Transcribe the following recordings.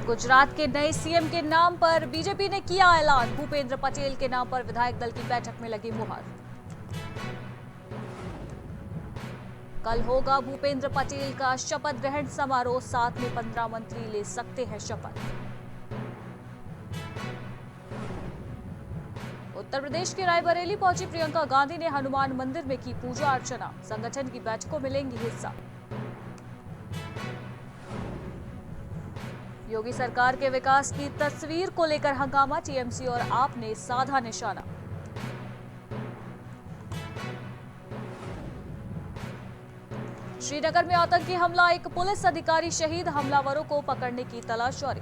गुजरात के नए सीएम के नाम पर बीजेपी ने किया ऐलान। भूपेंद्र पटेल के नाम पर विधायक दल की बैठक में लगी मुहर। कल होगा भूपेंद्र पटेल का शपथ ग्रहण समारोह। साथ में 15 मंत्री ले सकते हैं शपथ। उत्तर प्रदेश के रायबरेली पहुंची प्रियंका गांधी ने हनुमान मंदिर में की पूजा अर्चना। संगठन की बैठकों में लेंगी हिस्सा। योगी सरकार के विकास की तस्वीर को लेकर हंगामा। टीएमसी और आप ने साधा निशाना। श्रीनगर में आतंकी हमला, एक पुलिस अधिकारी शहीद। हमलावरों को पकड़ने की तलाश जारी।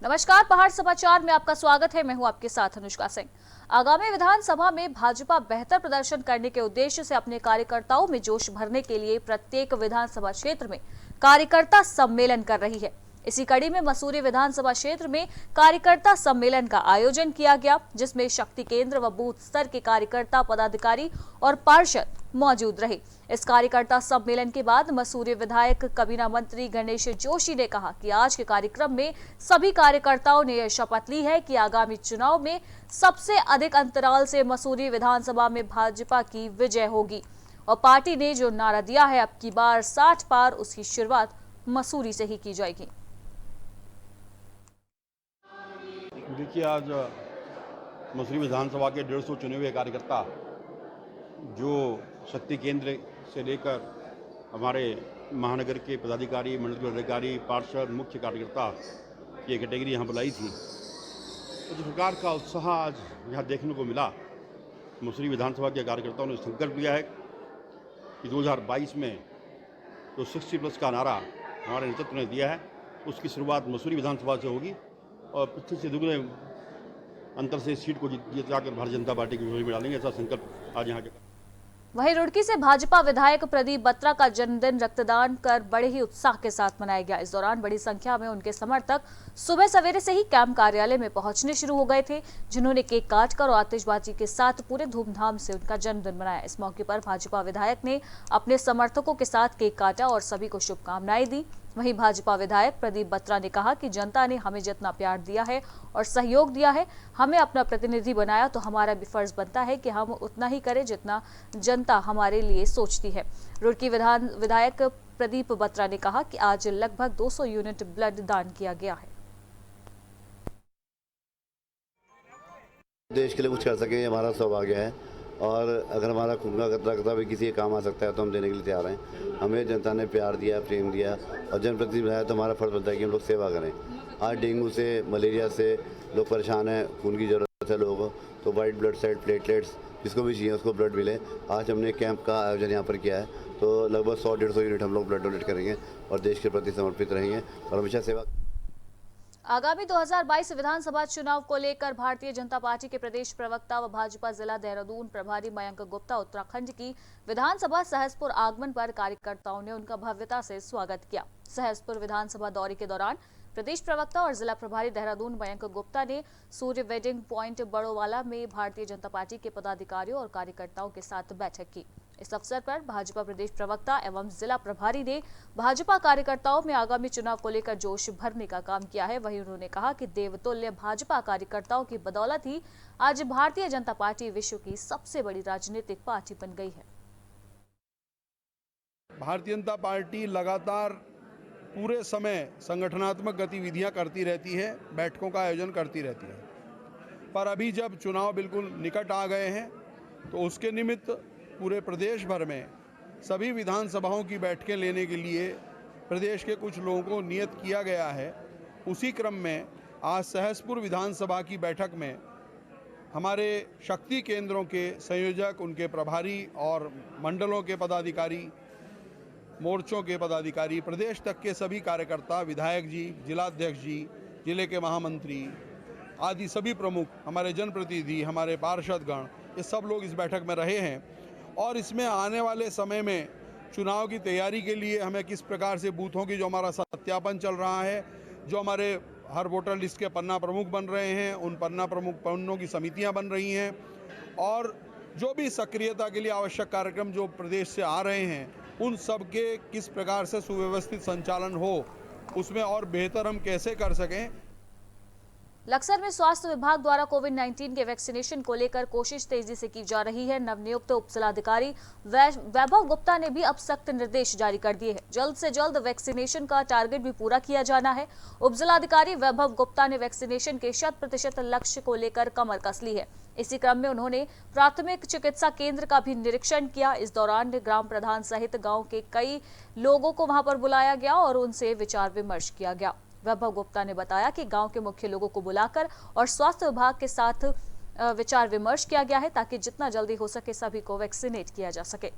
नमस्कार, पहाड़ समाचार में आपका स्वागत है। मैं हूं आपके साथ अनुष्का सिंह। आगामी विधानसभा में भाजपा बेहतर प्रदर्शन करने के उद्देश्य से अपने कार्यकर्ताओं में जोश भरने के लिए प्रत्येक विधानसभा क्षेत्र में कार्यकर्ता सम्मेलन कर रही है। इसी कड़ी में मसूरी विधानसभा क्षेत्र में कार्यकर्ता सम्मेलन का आयोजन किया गया, जिसमें शक्ति केंद्र व बूथ स्तर के कार्यकर्ता, पदाधिकारी और पार्षद मौजूद रहे। इस कार्यकर्ता सम्मेलन के बाद मसूरी विधायक कबीना मंत्री गणेश जोशी ने कहा कि आज के कार्यक्रम में सभी कार्यकर्ताओं ने यह शपथ ली है कि आगामी चुनाव में सबसे अधिक अंतराल से मसूरी विधानसभा में भाजपा की विजय होगी और पार्टी ने जो नारा दिया है अब की बार 60 पार, उसकी शुरुआत मसूरी से ही की जाएगी। देखिए, आज मसूरी विधानसभा के 150 चुने हुए कार्यकर्ता जो शक्ति केंद्र से लेकर हमारे महानगर के पदाधिकारी, मंडल पदाधिकारी, पार्षद, मुख्य कार्यकर्ता की कैटेगरी यहाँ बुलाई थी, तो जिस प्रकार का उत्साह आज यहाँ देखने को मिला, मसूरी विधानसभा के कार्यकर्ताओं ने संकल्प लिया है कि 2022 में जो 60+ का नारा हमारे नेतृत्व ने दिया है, उसकी शुरुआत मसूरी विधानसभा से होगी और पीछे से दुगने अंतर से सीट को जिताकर भारतीय जनता पार्टी की झोली में डालेंगे, ऐसा संकल्प आज यहाँ के। वहीं रुड़की से भाजपा विधायक प्रदीप बत्रा का जन्मदिन रक्तदान कर बड़े ही उत्साह के साथ मनाया गया। इस दौरान बड़ी संख्या में उनके समर्थक सुबह सवेरे से ही कैंप कार्यालय में पहुंचने शुरू हो गए थे, जिन्होंने केक काटकर और आतिशबाजी के साथ पूरे धूमधाम से उनका जन्मदिन मनाया। इस मौके पर भाजपा विधायक ने अपने समर्थकों के साथ केक काटा और सभी को शुभकामनाएं दी। वहीं भाजपा विधायक प्रदीप बत्रा ने कहा कि जनता ने हमें जितना प्यार दिया है और सहयोग दिया है, हमें अपना प्रतिनिधि बनाया, तो हमारा भी फर्ज बनता है कि हम उतना ही करें जितना जनता हमारे लिए सोचती है। रुड़की विधायक प्रदीप बत्रा ने कहा कि आज लगभग 200 यूनिट ब्लड दान किया गया है। देश के लिए कुछ कर सके, हमारा सौभाग्य है और अगर हमारा खून का कतरा भी किसी के काम आ सकता है तो हम देने के लिए तैयार हैं। हमें जनता ने प्यार दिया, प्रेम दिया और जनप्रतिनिधि बनाया, तो हमारा फर्ज बनता है कि हम लोग सेवा करें। आज डेंगू से, मलेरिया से लोग परेशान हैं, खून की ज़रूरत है लोगों को, तो वाइट ब्लड सेल, प्लेटलेट्स, जिसको भी चाहिए उसको ब्लड मिले। आज हमने कैंप का आयोजन यहाँ पर किया है, तो लगभग 100-150 यूनिट हम लोग ब्लड डोनेट करेंगे और देश के प्रति समर्पित रहेंगे और हमेशा सेवा। आगामी 2022 विधानसभा चुनाव को लेकर भारतीय जनता पार्टी के प्रदेश प्रवक्ता व भाजपा जिला देहरादून प्रभारी मयंक गुप्ता उत्तराखंड की विधानसभा सहसपुर आगमन पर कार्यकर्ताओं ने उनका भव्यता से स्वागत किया। सहसपुर विधानसभा दौरे के दौरान प्रदेश प्रवक्ता और जिला प्रभारी देहरादून मयंक गुप्ता ने सूर्य वेडिंग पॉइंट बड़ोवाला में भारतीय जनता पार्टी के पदाधिकारियों और कार्यकर्ताओं के साथ बैठक की। इस अवसर पर भाजपा प्रदेश प्रवक्ता एवं जिला प्रभारी ने भाजपा कार्यकर्ताओं में आगामी चुनाव को लेकर जोश भरने का काम किया है। वहीं उन्होंने कहा कि देवतुल्य भाजपा कार्यकर्ताओं की बदौलत ही आज भारतीय जनता पार्टी विश्व की सबसे बड़ी राजनीतिक पार्टी बन गई है। भारतीय जनता पार्टी लगातार पूरे समय संगठनात्मक गतिविधियां करती रहती है, बैठकों का आयोजन करती रहती है, पर अभी जब चुनाव बिल्कुल निकट आ गए हैं तो उसके निमित्त पूरे प्रदेश भर में सभी विधानसभाओं की बैठकें लेने के लिए प्रदेश के कुछ लोगों को नियत किया गया है। उसी क्रम में आज सहसपुर विधानसभा की बैठक में हमारे शक्ति केंद्रों के संयोजक, उनके प्रभारी और मंडलों के पदाधिकारी, मोर्चों के पदाधिकारी, प्रदेश तक के सभी कार्यकर्ता, विधायक जी, जिलाध्यक्ष जी, जिले के महामंत्री आदि सभी प्रमुख, हमारे जनप्रतिनिधि, हमारे पार्षदगण, ये सब लोग इस बैठक में रहे हैं। और इसमें आने वाले समय में चुनाव की तैयारी के लिए हमें किस प्रकार से बूथों की जो हमारा सत्यापन चल रहा है, जो हमारे हर वोटर लिस्ट के पन्ना प्रमुख बन रहे हैं, उन पन्ना प्रमुख पन्नों की समितियां बन रही हैं और जो भी सक्रियता के लिए आवश्यक कार्यक्रम जो प्रदेश से आ रहे हैं उन सब के किस प्रकार से सुव्यवस्थित संचालन हो, उसमें और बेहतर हम कैसे कर सकें। लक्सर में स्वास्थ्य विभाग द्वारा कोविड-19 के वैक्सीनेशन को लेकर कोशिश तेजी से की जा रही है। नवनियुक्त उपजिलाधिकारी वैभव गुप्ता ने भी अब सख्त निर्देश जारी कर दिए हैं। जल्द से जल्द वैक्सीनेशन का टारगेट भी पूरा किया जाना है। उपजिलाधिकारी वैभव गुप्ता ने वैक्सीनेशन के 100% लक्ष्य को लेकर कमर कस ली है। इसी क्रम में उन्होंने प्राथमिक चिकित्सा केंद्र का भी निरीक्षण किया। इस दौरान ग्राम प्रधान सहित गाँव के कई लोगों को वहां पर बुलाया गया और उनसे विचार विमर्श किया गया। वैभव गुप्ता ने बताया कि गांव के मुख्य लोगों को बुलाकर और स्वास्थ्य विभाग के साथ विचार विमर्श किया गया है ताकि जितना जल्दी हो सके सभी को वैक्सीनेट किया जा सके।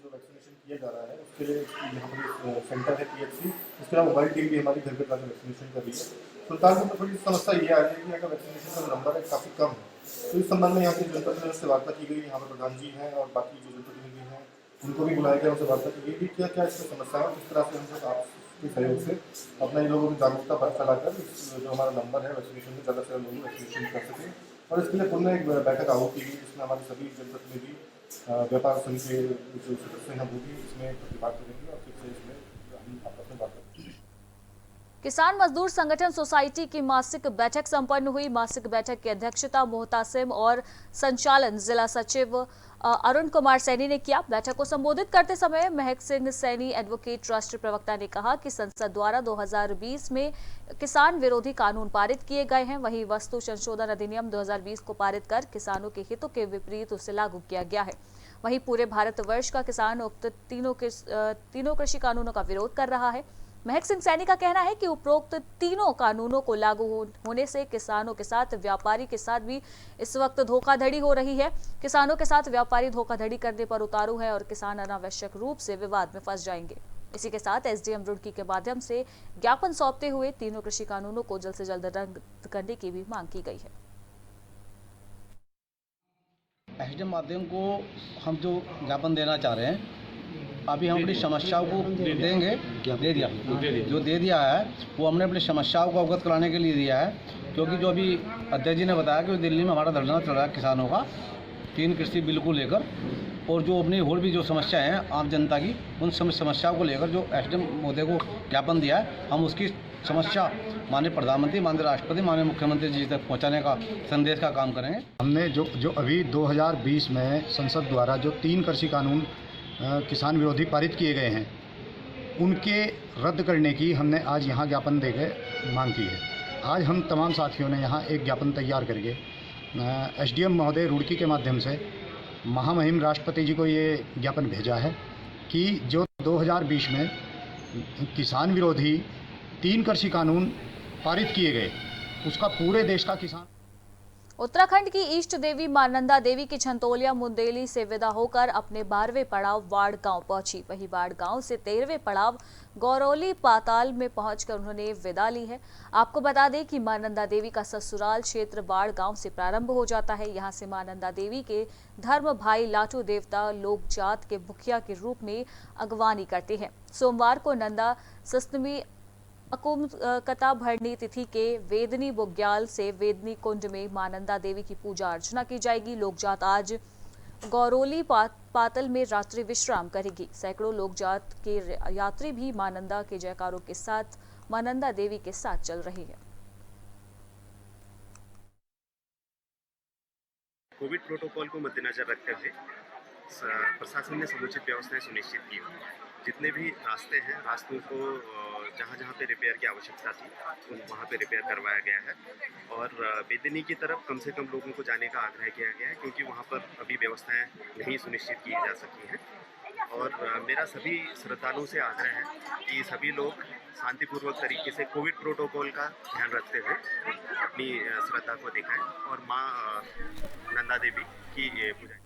वैक्सीनेशन किया जा रहा है उसके लिए यहाँ पर सेंटर है PHC, उसके अलावा मोबाइल टीम भी हमारी घर घर वैक्सीनेशन कर रही है। सुल्तानपुर में थोड़ी समस्या ये आ रही है कि अगर वैक्सीनेशन का नंबर है काफ़ी कम है, तो इस संबंध में यहाँ के जनप्रतिनिधियों से वार्ता की गई। यहाँ पर प्रधान जी हैं और बाकी जो जनप्रतिनिधि हैं उनको भी बुलाया गया, उनसे वार्ता की गई कि क्या क्या इसमें समस्या है, किस तरह से हम सब आपके सहयोग से अपना इन लोगों की जागरूकता फैलाकर जो हमारा नंबर है वैक्सीनेशन में ज़्यादा से ज़्यादा लोग वैक्सीनेशन कर सकें। और इसके लिए पुनः एक बैठक आहूत की गई जिसमें हमारे सभी जनप्रतिनिधि व्यापार संघ के जो सदस्य हैं वो भी इसमें प्रतिभाग करेंगे और फिर से इसमें हम आपस में बात करेंगे। किसान मजदूर संगठन सोसाइटी की मासिक बैठक संपन्न हुई। मासिक बैठक की अध्यक्षता मोहतासिम और संचालन जिला सचिव अरुण कुमार सैनी ने किया। बैठक को संबोधित करते समय महक सिंह सैनी एडवोकेट राष्ट्रीय प्रवक्ता ने कहा कि संसद द्वारा 2020 में किसान विरोधी कानून पारित किए गए हैं। वहीं वस्तु संशोधन अधिनियम 2020 को पारित कर किसानों के हितों के विपरीत उसे लागू किया गया है। वहीं पूरे भारतवर्ष का किसान उक्त तीनों कृषि कानूनों का विरोध कर रहा है। महक सिंह सैनी का कहना है कि उपरोक्त तीनों कानूनों को लागू होने से किसानों के साथ व्यापारी के साथ भी इस वक्त धोखाधड़ी हो रही है। किसानों के साथ व्यापारी धोखाधड़ी करने पर उतारू है और किसान अनावश्यक रूप से विवाद में फंस जाएंगे। इसी के साथ एसडीएम रुड़की के माध्यम से ज्ञापन सौंपते हुए तीनों कृषि कानूनों को जल्द से जल्द रद्द करने की भी मांग की गई है। एसडीएम माध्यम को हम जो ज्ञापन देना चाह रहे हैं, अभी हम अपनी समस्याओं को देंगे, जो दे दिया है वो हमने अपनी समस्याओं को अवगत कराने के लिए दिया है। क्योंकि जो अभी अध्यक्ष जी ने बताया कि दिल्ली में हमारा धरना चल रहा है किसानों का 3 कृषि बिल को लेकर, और जो अपनी और भी जो समस्याएं हैं आम जनता की, उन समस्याओं को लेकर जो एसडीएम महोदय को ज्ञापन दिया है, हम उसकी समस्या माननीय प्रधानमंत्री, माननीय राष्ट्रपति, माननीय मुख्यमंत्री जी तक पहुंचाने का संदेश का काम करेंगे। हमने जो अभी 2020 में संसद द्वारा जो 3 कृषि कानून किसान विरोधी पारित किए गए हैं, उनके रद्द करने की हमने आज यहाँ ज्ञापन देकर मांग की है। आज हम तमाम साथियों ने यहाँ एक ज्ञापन तैयार करके एसडीएम महोदय रुड़की के माध्यम से महामहिम राष्ट्रपति जी को ये ज्ञापन भेजा है कि जो 2020 में किसान विरोधी 3 कृषि कानून पारित किए गए, उसका पूरे देश का किसान। उत्तराखंड की इष्ट देवी मां नंदा देवी की छंतोलिया मुंदेली से विदा होकर अपने 12वें पड़ाव वाड़ गांव पहुंची। वहीं वाड़ गांव से 13वें पड़ाव गौरोली पाताल में पहुंचकर उन्होंने विदा ली है। आपको बता दें कि मां नंदा देवी का ससुराल क्षेत्र वाड़ गांव से प्रारंभ हो जाता है। यहां से मां नंदा देवी के धर्म भाई लाटू देवता लोक जात के मुखिया के रूप में अगवानी करते हैं। सोमवार को नंदा सस्तमी अकुम कथा भरनी तिथि के वेदनी बुग्याल से वेदनी कुंड में मां नंदा देवी की पूजा अर्चना की जाएगी। लोकजात आज गौरोली पातल में रात्रि विश्राम करेगी। सैकड़ों लोकजात के यात्री भी मां नंदा के जयकारों के साथ मां नंदा देवी के साथ चल रही है। कोविड प्रोटोकॉल को मद्देनजर रखते हुए प्रशासन ने समुचित व्यवस्थाएं सुनिश्चित की। जितने भी रास्ते हैं, रास्तों को जहाँ जहाँ पे रिपेयर की आवश्यकता थी वहाँ पे रिपेयर करवाया गया है और बेदनी की तरफ कम से कम लोगों को जाने का आग्रह किया गया है क्योंकि वहाँ पर अभी व्यवस्थाएं नहीं सुनिश्चित की जा सकी हैं। और मेरा सभी श्रद्धालुओं से आग्रह है कि सभी लोग शांतिपूर्वक तरीके से कोविड प्रोटोकॉल का ध्यान रखते हुए अपनी श्रद्धा को दिखाएं और माँ नंदा देवी की पूजा।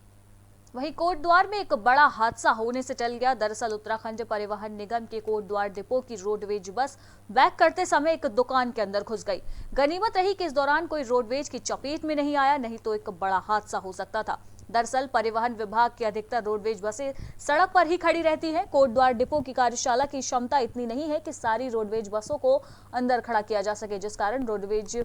वहीं कोटद्वार में एक बड़ा हादसा होने से टल गया। दरअसल उत्तराखंड परिवहन निगम के कोटद्वार डिपो की रोडवेज बस बैक करते समय एक दुकान के अंदर घुस गई। गनीमत रही कि इस दौरान कोई रोडवेज की चपेट में नहीं आया, नहीं तो एक बड़ा हादसा हो सकता था। दरअसल परिवहन विभाग की अधिकतर रोडवेज बसें सड़क पर ही खड़ी रहती हैं। कोटद्वार डिपो की कार्यशाला की क्षमता इतनी नहीं है कि सारी रोडवेज बसों को अंदर खड़ा किया जा सके, जिस कारण रोडवेज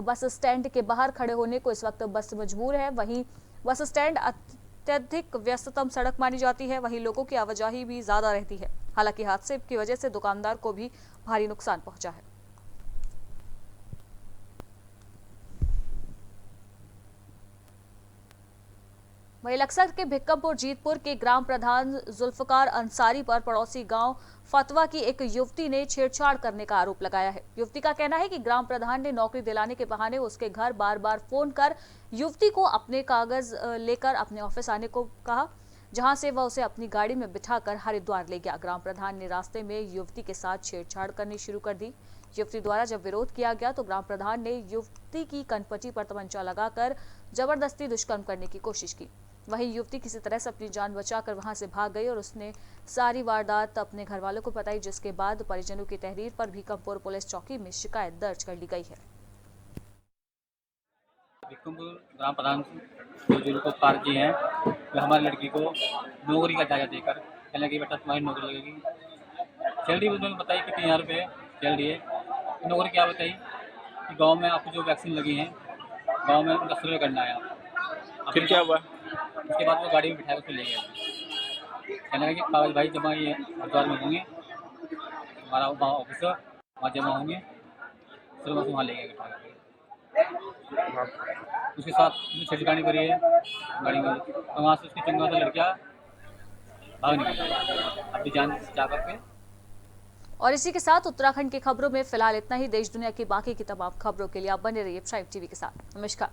बस स्टैंड के बाहर खड़े होने को इस वक्त बस मजबूर है। वहीं बस स्टैंड अत्यधिक व्यस्ततम सड़क मानी जाती है, वहीं लोगों की आवाजाही भी ज्यादा रहती है। हालांकि हादसे की वजह से दुकानदार को भी भारी नुकसान पहुंचा है। वहीं लक्सर के भिक्कमपुर जीतपुर के ग्राम प्रधान जुल्फकार अंसारी पर पड़ोसी गांव फतवा की एक युवती ने छेड़छाड़ करने का आरोप लगाया है। युवती का कहना है कि ग्राम प्रधान ने नौकरी दिलाने के बहाने उसके घर बार बार फोन कर युवती को अपने कागज लेकर अपने ऑफिस आने को कहा, जहां से वह उसे अपनी गाड़ी में बिठाकर हरिद्वार ले गया। ग्राम प्रधान ने रास्ते में युवती के साथ छेड़छाड़ करनी शुरू कर दी। युवती द्वारा जब विरोध किया गया तो ग्राम प्रधान ने युवती की कनपटी पर तमंचा लगाकर जबरदस्ती दुष्कर्म करने की कोशिश की। वहीं युवती किसी तरह से अपनी जान बचाकर वहां से भाग गई और उसने सारी वारदात अपने घर वालों को बताई, जिसके बाद परिजनों की तहरीर पर भिक्कमपुर पुलिस चौकी में शिकायत दर्ज कर ली गई है। भिक्कमपुर ग्राम प्रधान जुल्फकार जी हैं, वे हमारी लड़की को नौकरी का जायजा देकर कहने लगी बेटा तुम्हारी नौकरी लगेगी। सैलरी उन्होंने बताई कि 3000 रुपये सैलरी है। नौकरी क्या बताई कि गांव में आपको जो वैक्सीन लगी हैं गांव में उनका सर्वे करना है। फिर क्या हुआ? उसके बाद वो गाड़ी में बिठाकर उसको ले गया। कहने लगे कि कागज भाई जमा ये हरिद्वार में होंगे, हमारा वहाँ ऑफिस वहाँ जमा होंगे, फिर बस वहाँ ले गए बिठा करके। उसके साथ छेड़छाड़ी करी है गाड़ी में, तो वहाँ से उसकी चंगा से लड़कियाँ भाग निकली अपनी जान जा करके। और इसी के साथ उत्तराखंड की खबरों में फिलहाल इतना ही। देश दुनिया की बाकी की तमाम खबरों के लिए आप बने रहिए प्राइम टीवी के साथ। नमस्कार।